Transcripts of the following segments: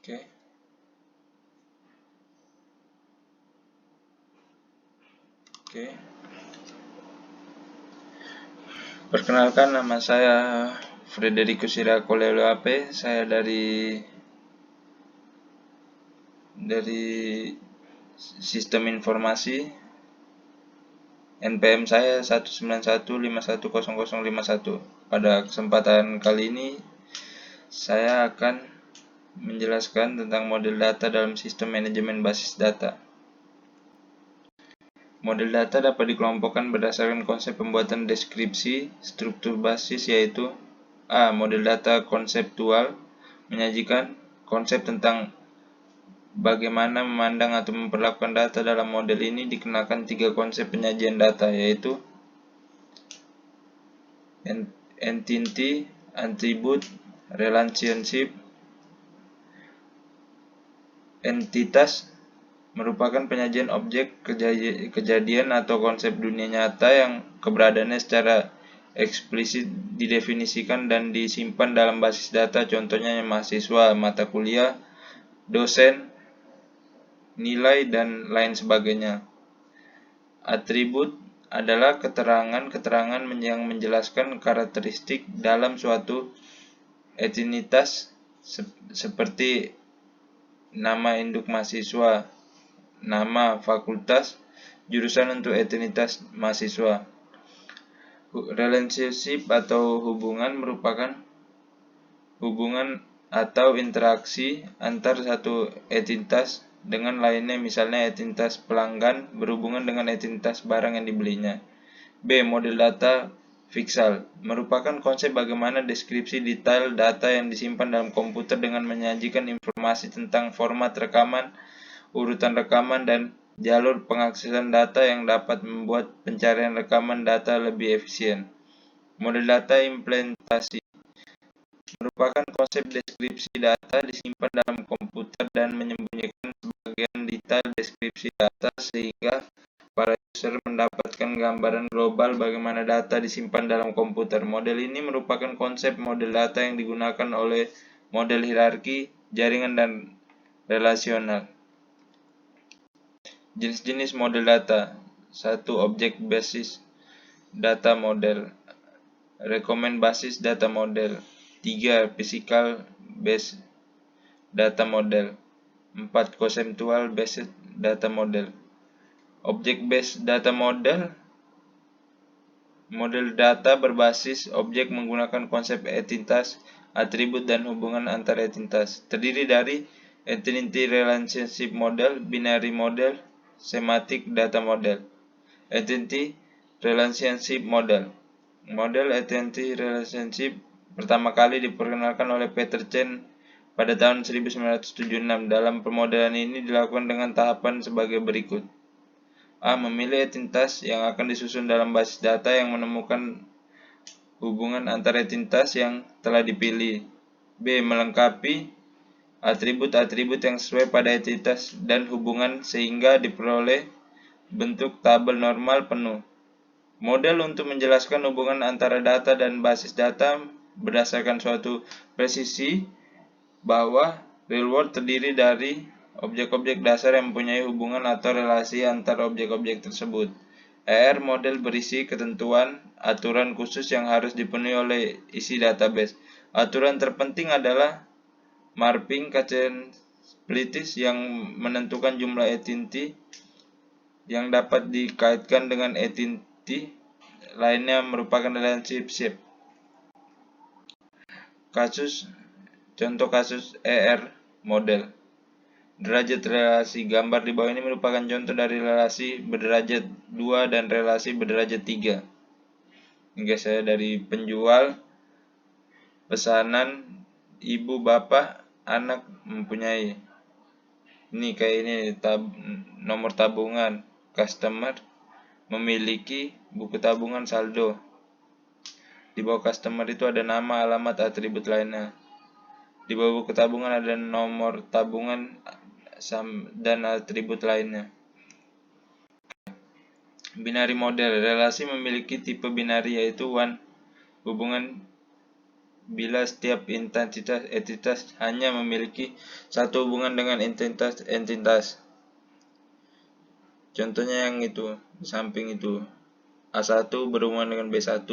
Oke. Perkenalkan, nama saya Frederico Sirako Leloape. Saya dari Sistem Informasi. NPM saya 191510051. Pada kesempatan kali ini saya akan menjelaskan tentang model data dalam sistem manajemen basis data. Model data dapat dikelompokkan berdasarkan konsep pembuatan deskripsi struktur basis, yaitu A. Model data konseptual, menyajikan konsep tentang bagaimana memandang atau memperlakukan data. Dalam model ini dikenakan 3 konsep penyajian data, yaitu entity, attribute, relationship. Entitas merupakan penyajian objek, kejadian atau konsep dunia nyata yang keberadaannya secara eksplisit didefinisikan dan disimpan dalam basis data, contohnya mahasiswa, mata kuliah, dosen, nilai, dan lain sebagainya. Atribut adalah keterangan-keterangan yang menjelaskan karakteristik dalam suatu entitas seperti nama induk mahasiswa, nama fakultas, jurusan untuk entitas mahasiswa. Relationship atau hubungan merupakan hubungan atau interaksi antar satu entitas dengan lainnya, misalnya entitas pelanggan berhubungan dengan entitas barang yang dibelinya. B. Model data fiksal merupakan konsep bagaimana deskripsi detail data yang disimpan dalam komputer dengan menyajikan informasi tentang format rekaman, urutan rekaman, dan jalur pengaksesan data yang dapat membuat pencarian rekaman data lebih efisien. Model data implementasi merupakan konsep deskripsi data disimpan dalam komputer dan menyembunyikan sebagian detail deskripsi data sehingga para user mendapatkan gambaran global bagaimana data disimpan dalam komputer. Model ini merupakan konsep model data yang digunakan oleh model hierarki, jaringan, dan relasional. Jenis-jenis model data. 1. Object basis data model. Recommend basis data model. 3. Physical based data model. 4. Conceptual based data model. Object based data model. Model data berbasis objek menggunakan konsep entitas, atribut, dan hubungan antar entitas. Terdiri dari entity relationship model, binary model, semantic data model. Entity relationship model. Model entity relationship pertama kali diperkenalkan oleh Peter Chen pada tahun 1976. Dalam pemodelan ini dilakukan dengan tahapan sebagai berikut. A. Memilih entitas yang akan disusun dalam basis data yang menemukan hubungan antar entitas yang telah dipilih. B. Melengkapi atribut-atribut yang sesuai pada entitas dan hubungan sehingga diperoleh bentuk tabel normal penuh. Model untuk menjelaskan hubungan antara data dan basis data berdasarkan suatu presisi bahwa real world terdiri dari objek-objek dasar yang mempunyai hubungan atau relasi antar objek-objek tersebut. ER model berisi ketentuan, aturan khusus yang harus dipenuhi oleh isi database. Aturan terpenting adalah mapping capabilities yang menentukan jumlah entity yang dapat dikaitkan dengan entity lainnya merupakan relationship. Contoh kasus ER model. Derajat relasi. Gambar di bawah ini merupakan contoh dari relasi berderajat 2 dan relasi berderajat 3. Ini saya dari penjual, pesanan, ibu, bapak, anak mempunyai. Ini kayak ini nomor tabungan, customer, memiliki, buku tabungan, saldo. Di bawah customer itu ada nama, alamat, atribut lainnya. Di bawah buku tabungan ada nomor tabungan dan atribut lainnya. Binary model. Relasi memiliki tipe binary, yaitu one, hubungan bila setiap entitas hanya memiliki satu hubungan dengan entitas. Contohnya yang itu, di samping itu. A1 berhubungan dengan B1,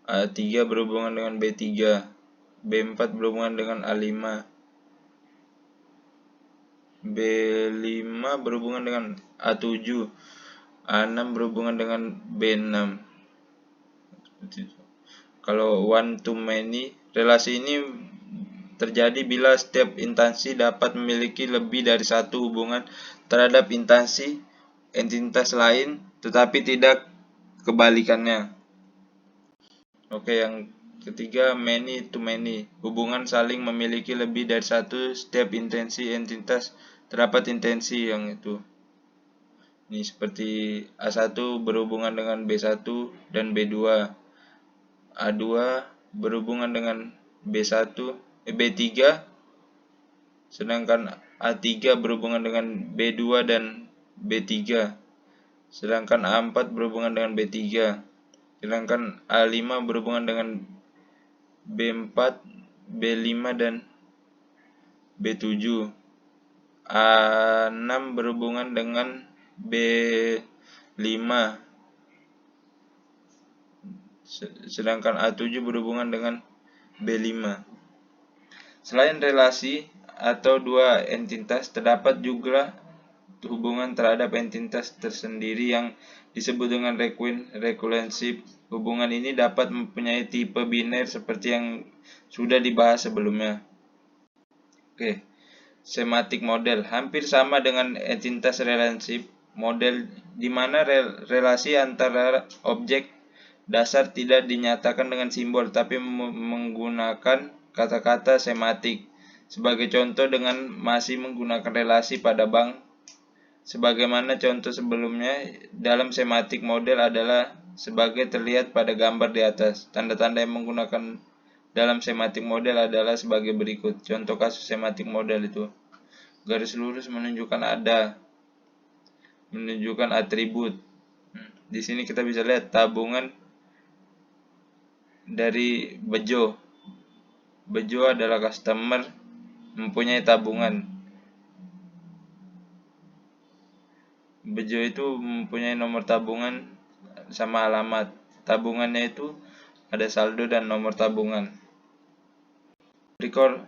A3 berhubungan dengan B3, B4 berhubungan dengan A5, B5 berhubungan dengan A7, A6 berhubungan dengan B6. Kalau one to many, relasi ini terjadi bila setiap instansi dapat memiliki lebih dari satu hubungan terhadap entitas lain, tetapi tidak kebalikannya. Oke, yang ketiga, many to many, hubungan saling memiliki lebih dari satu setiap entitas terdapat intensi yang itu. Ini seperti A1 berhubungan dengan B1 dan B2, A2 berhubungan dengan B3, sedangkan A3 berhubungan dengan B2 dan B3, sedangkan A4 berhubungan dengan B3, sedangkan A5 berhubungan dengan B4, B5 dan B7, A6 berhubungan dengan B5, sedangkan A7 berhubungan dengan B5. Selain relasi atau dua entitas, terdapat juga hubungan terhadap entitas tersendiri yang disebut dengan recursive. Hubungan ini dapat mempunyai tipe biner seperti yang sudah dibahas sebelumnya. Oke, semantic model hampir sama dengan entitas relationship model, di mana relasi antara objek dasar tidak dinyatakan dengan simbol tapi menggunakan kata-kata semantik. Sebagai contoh, dengan masih menggunakan relasi pada bank. Sebagaimana contoh sebelumnya, dalam semantic model adalah sebagai terlihat pada gambar di atas. Tanda-tanda yang menggunakan dalam semantic model adalah sebagai berikut. Contoh kasus semantic model itu: garis lurus menunjukkan atribut. Di sini kita bisa lihat tabungan dari Bejo. Bejo adalah customer mempunyai tabungan. Bejo itu mempunyai nomor tabungan sama alamat. Tabungannya itu ada saldo dan nomor tabungan. Record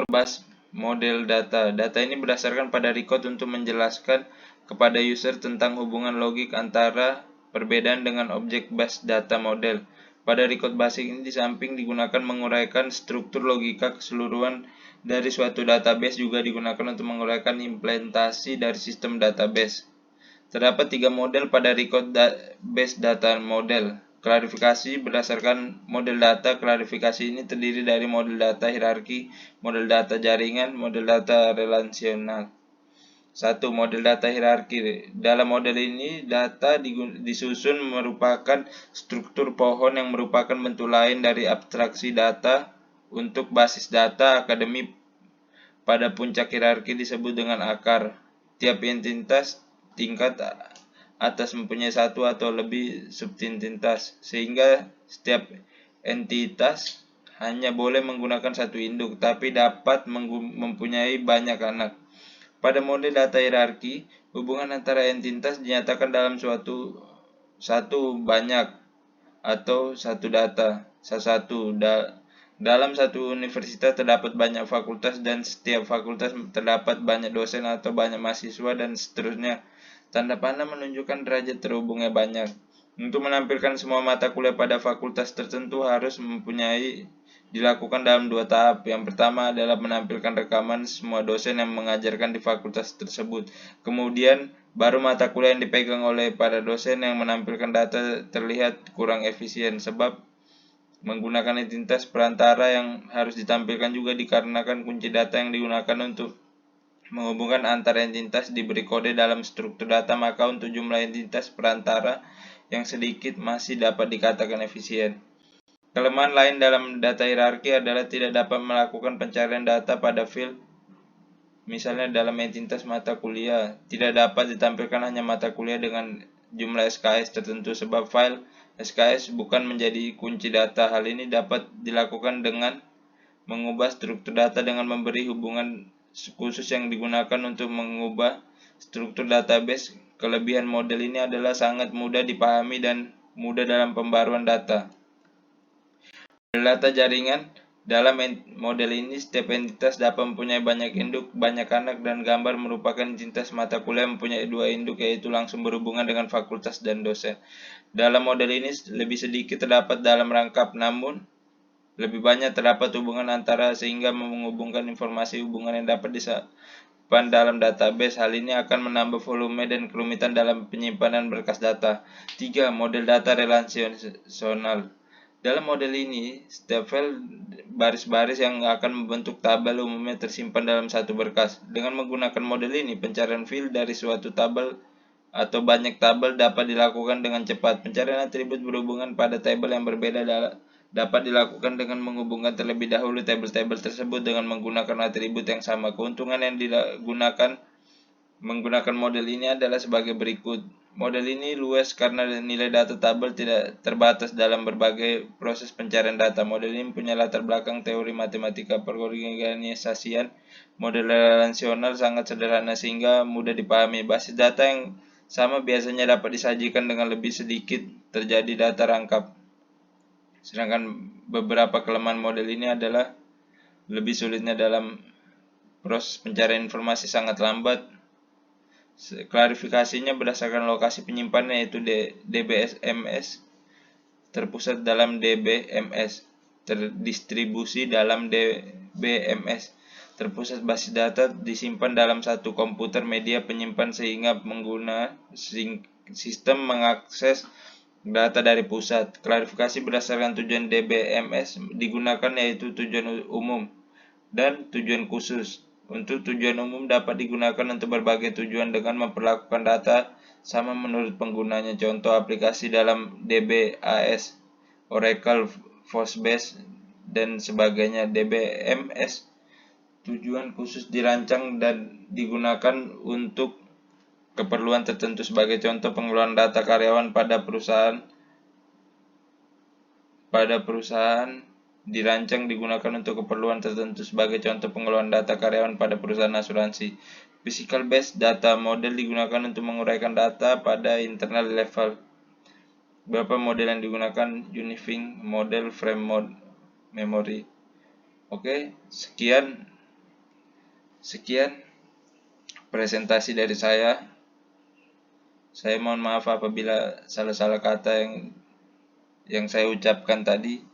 bus model data. Data ini berdasarkan pada record untuk menjelaskan kepada user tentang hubungan logik antara perbedaan dengan objek base data model. Pada record basic ini di samping digunakan menguraikan struktur logika keseluruhan dari suatu database, juga digunakan untuk menguraikan implementasi dari sistem database. Terdapat 3 model pada record base data model. Klarifikasi berdasarkan model data. Klarifikasi ini terdiri dari model data hierarki, model data jaringan, model data relasional. 1. Model data hierarki. Dalam model ini, data disusun merupakan struktur pohon yang merupakan bentuk lain dari abstraksi data. Untuk basis data akademik, pada puncak hierarki disebut dengan akar. Tiap entitas tingkat atas mempunyai satu atau lebih subentitas, sehingga setiap entitas hanya boleh menggunakan satu induk, tapi dapat mempunyai banyak anak. Pada model data hierarki, hubungan antara entitas dinyatakan dalam satu banyak atau satu data. Dalam satu universitas terdapat banyak fakultas, dan setiap fakultas terdapat banyak dosen atau banyak mahasiswa, dan seterusnya. Tanda panah menunjukkan derajat terhubungnya banyak. Untuk menampilkan semua mata kuliah pada fakultas tertentu harus dilakukan dalam 2 tahap. Yang pertama adalah menampilkan rekaman semua dosen yang mengajarkan di fakultas tersebut. Kemudian baru mata kuliah yang dipegang oleh para dosen yang menampilkan data terlihat kurang efisien, sebab menggunakan entitas perantara yang harus ditampilkan juga dikarenakan kunci data yang digunakan untuk menghubungkan antara entitas diberi kode dalam struktur data, maka untuk jumlah entitas perantara yang sedikit masih dapat dikatakan efisien. Kelemahan lain dalam data hierarki adalah tidak dapat melakukan pencarian data pada field. Misalnya dalam entitas mata kuliah, tidak dapat ditampilkan hanya mata kuliah dengan jumlah SKS tertentu, sebab file SKS bukan menjadi kunci data. Hal ini dapat dilakukan dengan mengubah struktur data dengan memberi hubungan khusus yang digunakan untuk mengubah struktur database. Kelebihan model ini adalah sangat mudah dipahami dan mudah dalam pembaruan data. Model data jaringan. Dalam model ini, setiap entitas dapat mempunyai banyak induk, banyak anak, dan gambar merupakan entitas mata kuliah mempunyai 2 induk, yaitu langsung berhubungan dengan fakultas dan dosen. Dalam model ini, lebih sedikit terdapat dalam rangkap, namun lebih banyak terdapat hubungan antara sehingga menghubungkan informasi hubungan yang dapat disimpan dalam database. Hal ini akan menambah volume dan kerumitan dalam penyimpanan berkas data. 3. Model data relasional. Dalam model ini, setiap file baris-baris yang akan membentuk tabel umumnya tersimpan dalam satu berkas. Dengan menggunakan model ini, pencarian file dari suatu tabel atau banyak tabel dapat dilakukan dengan cepat. Pencarian atribut berhubungan pada tabel yang berbeda dapat dilakukan dengan menghubungkan terlebih dahulu tabel-tabel tersebut dengan menggunakan atribut yang sama. Keuntungan yang digunakan menggunakan model ini adalah sebagai berikut. Model ini luas karena nilai data tabel tidak terbatas dalam berbagai proses pencarian data. Model ini punya latar belakang teori matematika perorganisasian. Model relasional sangat sederhana sehingga mudah dipahami. Basis data yang sama biasanya dapat disajikan dengan lebih sedikit terjadi data rangkap. Sedangkan beberapa kelemahan model ini adalah lebih sulitnya dalam proses pencarian informasi, sangat lambat. Klarifikasinya berdasarkan lokasi penyimpanan, yaitu DBMS terpusat dalam DBMS, terdistribusi dalam DBMS, terpusat. Basis data disimpan dalam satu komputer media penyimpan sehingga pengguna sistem mengakses data dari pusat. Klarifikasi berdasarkan tujuan DBMS digunakan, yaitu tujuan umum dan tujuan khusus. Untuk tujuan umum dapat digunakan untuk berbagai tujuan dengan memperlakukan data sama menurut penggunanya. Contoh aplikasi dalam DBAS, Oracle, Postbase, dan sebagainya. DBMS tujuan khusus dirancang dan digunakan untuk keperluan tertentu. Sebagai contoh, pengelolaan data karyawan pada perusahaan dirancang digunakan untuk keperluan tertentu. Sebagai contoh, pengelolaan data karyawan pada perusahaan asuransi. Physical based data model digunakan untuk menguraikan data pada internal level. Beberapa model yang digunakan: Unifying Model, Frame Memory. Oke, sekian presentasi dari saya. Saya mohon maaf apabila salah-salah kata yang saya ucapkan tadi.